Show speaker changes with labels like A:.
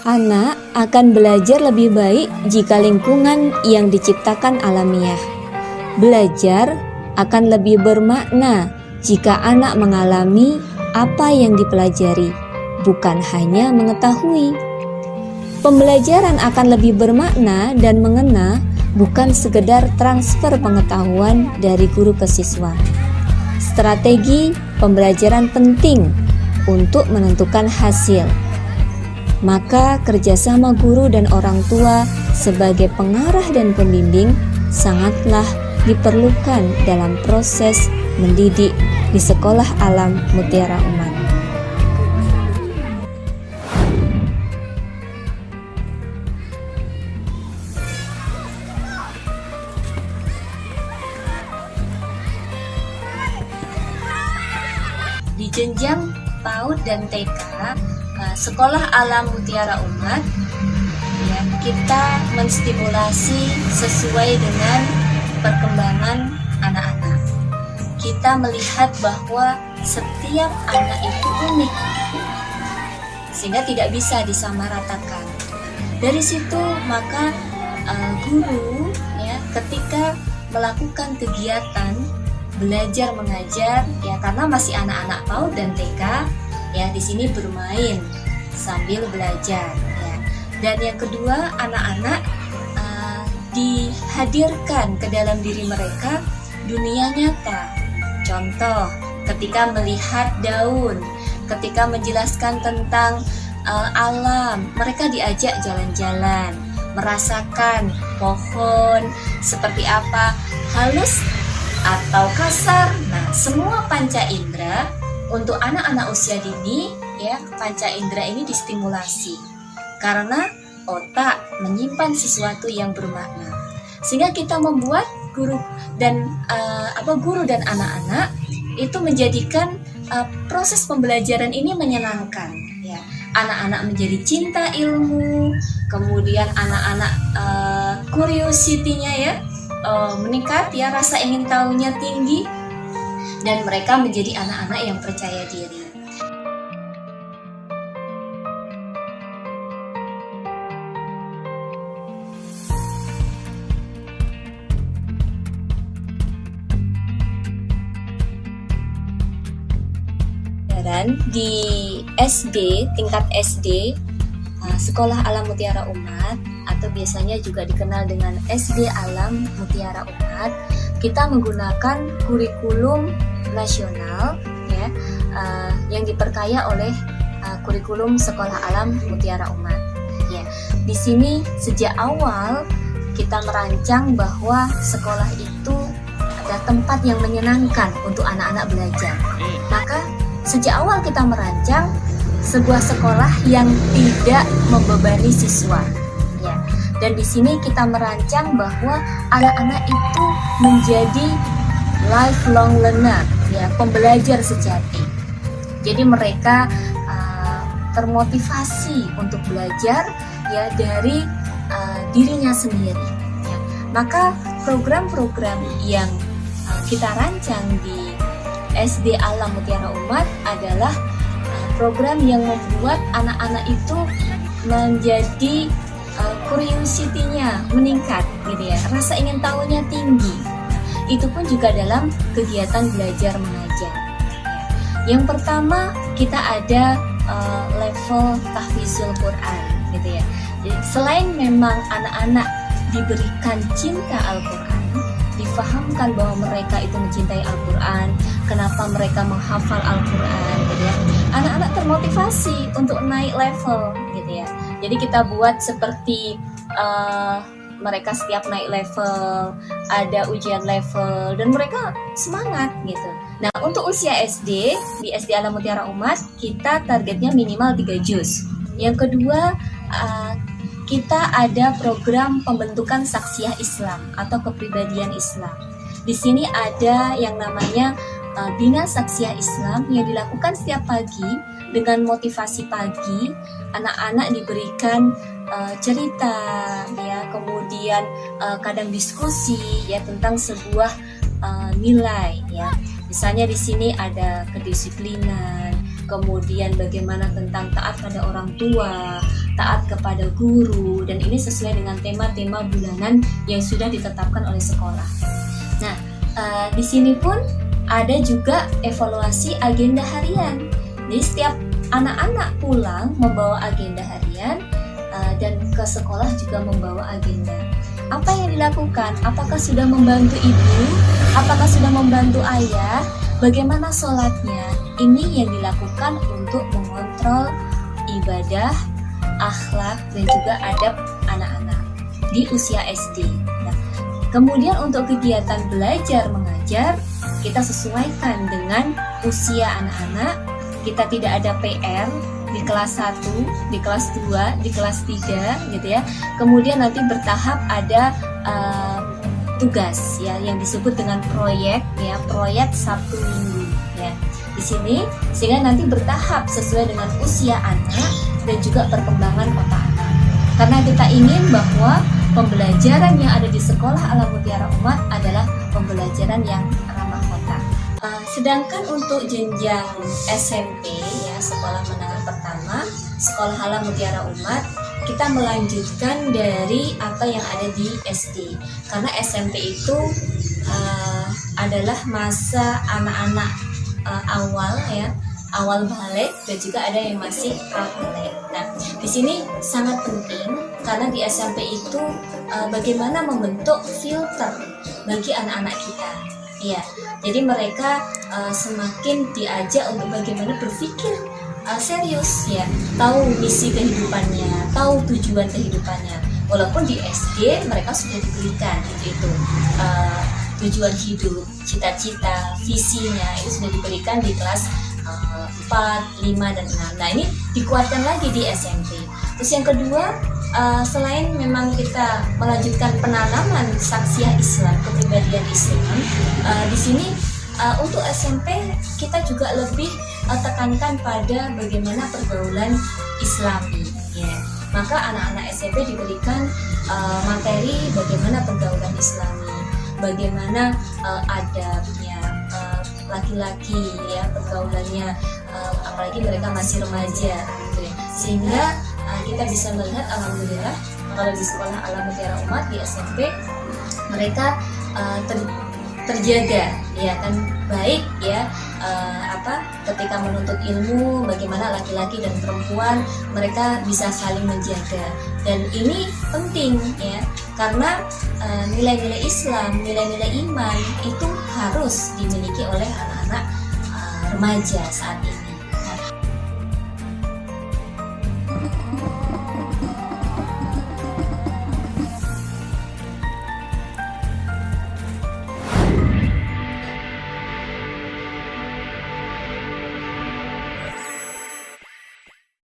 A: Anak akan belajar lebih baik jika lingkungan yang diciptakan alamiah. Belajar akan lebih bermakna jika anak mengalami apa yang dipelajari, bukan hanya mengetahui. Pembelajaran akan lebih bermakna dan mengena, bukan sekedar transfer pengetahuan dari guru ke siswa. Strategi pembelajaran penting untuk menentukan hasil. Maka kerjasama guru dan orang tua sebagai pengarah dan pembimbing sangatlah diperlukan dalam proses mendidik di Sekolah Alam Mutiara Umat. Di jenjang PAUD dan TK, Sekolah Alam Mutiara Umat, ya, kita menstimulasi sesuai dengan perkembangan anak-anak. Kita melihat bahwa setiap anak itu unik, sehingga tidak bisa disamaratakan. Dari situ maka guru, ya, ketika melakukan kegiatan belajar mengajar, ya, karena masih anak-anak PAUD dan TK, ya, di sini bermain sambil belajar, ya. Dan yang kedua, anak-anak dihadirkan ke dalam diri mereka dunia nyata. Contoh, ketika melihat daun, ketika menjelaskan tentang alam, mereka diajak jalan-jalan, merasakan pohon seperti apa, halus atau kasar. Nah, semua panca indera untuk anak-anak usia dini, ya, panca indera ini distimulasi karena otak menyimpan sesuatu yang bermakna, sehingga kita membuat guru dan anak-anak itu menjadikan proses pembelajaran ini menyenangkan, ya. Anak-anak menjadi cinta ilmu, kemudian anak-anak curiosity-nya, ya, meningkat, ya, rasa ingin tahunya tinggi, dan mereka menjadi anak-anak yang percaya diri. Dan di SD, tingkat SD, Sekolah Alam Mutiara Umat, atau biasanya juga dikenal dengan SD Alam Mutiara Umat, kita menggunakan kurikulum nasional, ya, yang diperkaya oleh kurikulum Sekolah Alam Mutiara Umat. Ya, di sini sejak awal kita merancang bahwa sekolah itu ada tempat yang menyenangkan untuk anak-anak belajar. Maka sejak awal kita merancang sebuah sekolah yang tidak membebani siswa, ya. Dan di sini kita merancang bahwa anak-anak itu menjadi lifelong learner, ya, pembelajar sejati. Jadi mereka termotivasi untuk belajar, ya, dari dirinya sendiri, ya. Maka program-program yang kita rancang di SD Alam Mutiara Umat adalah program yang membuat anak-anak itu menjadi curiosity-nya meningkat, gitu, ya, rasa ingin tahunya tinggi. Itu pun juga dalam kegiatan belajar mengajar. Yang pertama, kita ada level tahfizul Quran, gitu, ya. Jadi, selain memang anak-anak diberikan cinta Al-Quran, difahamkan bahwa mereka itu mencintai Al-Quran, kenapa mereka menghafal Al-Quran, gitu, ya. Anak-anak termotivasi untuk naik level, gitu, ya. Jadi kita buat seperti mereka setiap naik level ada ujian level dan mereka semangat, gitu. Nah, untuk usia SD di SD Alam Mutiara Umat kita targetnya minimal 3 juz. Yang kedua, kita ada program pembentukan saksiah Islam atau kepribadian Islam. Di sini ada yang namanya Bina Saksiah Islam yang dilakukan setiap pagi dengan motivasi pagi. Anak-anak diberikan cerita, ya, kemudian kadang diskusi, ya, tentang sebuah nilai, ya. Misalnya di sini ada kedisiplinan, kemudian bagaimana tentang taat pada orang tua, taat kepada guru, dan ini sesuai dengan tema-tema bulanan yang sudah ditetapkan oleh sekolah. Nah, di sini pun ada juga evaluasi agenda harian. Jadi setiap anak-anak pulang membawa agenda harian dan ke sekolah juga membawa agenda. Apa yang dilakukan? Apakah sudah membantu ibu? Apakah sudah membantu ayah? Bagaimana sholatnya? Ini yang dilakukan untuk mengontrol ibadah, akhlak, dan juga adab anak-anak di usia SD. Nah, kemudian untuk kegiatan belajar mengajar, kita sesuaikan dengan usia anak-anak. Kita tidak ada PR di kelas 1, di kelas 2, di kelas 3 gitu ya. Kemudian nanti bertahap ada tugas ya yang disebut dengan proyek ya, proyek Sabtu Minggu ya. Di sini sehingga nanti bertahap sesuai dengan usia anak dan juga perkembangan otak anak. Karena kita ingin bahwa pembelajaran yang ada di Sekolah Alam Mutiara Umat adalah pembelajaran yang ramah otak. Sedangkan untuk jenjang SMP ya, sekolah menengah pertama, Sekolah Alam Mutiara Umat, kita melanjutkan dari apa yang ada di SD. Karena SMP itu adalah masa anak-anak awal ya, awal balik, dan juga ada yang masih pra-balik. Nah, di sini sangat penting karena di SMP itu bagaimana membentuk filter bagi anak-anak kita. Ya, jadi mereka semakin diajak untuk bagaimana berpikir serius ya, tahu misi kehidupannya, tahu tujuan kehidupannya. Walaupun di SD mereka sudah diberikan itu tujuan hidup, cita-cita, visinya itu sudah diberikan di kelas 4, 5, dan 6. Nah, ini dikuatkan lagi di SMP. Terus yang kedua, selain memang kita melanjutkan penanaman saksiah Islam, kepribadian Islam, di sini untuk SMP kita juga lebih tekankan pada bagaimana pergaulan Islami ya. Maka anak-anak SMP diberikan materi bagaimana pergaulan Islami, bagaimana adabnya laki-laki ya, pergaulannya, apalagi mereka masih remaja gitu ya. Sehingga kita bisa melihat alhamdulillah kalau di Sekolah Alam Mutiara Umat di SMP mereka terjaga ya kan, baik ya, ketika menuntut ilmu, bagaimana laki-laki dan perempuan mereka bisa saling menjaga. Dan ini penting ya, karena nilai-nilai Islam, nilai-nilai iman itu harus dimiliki oleh anak-anak remaja saat ini.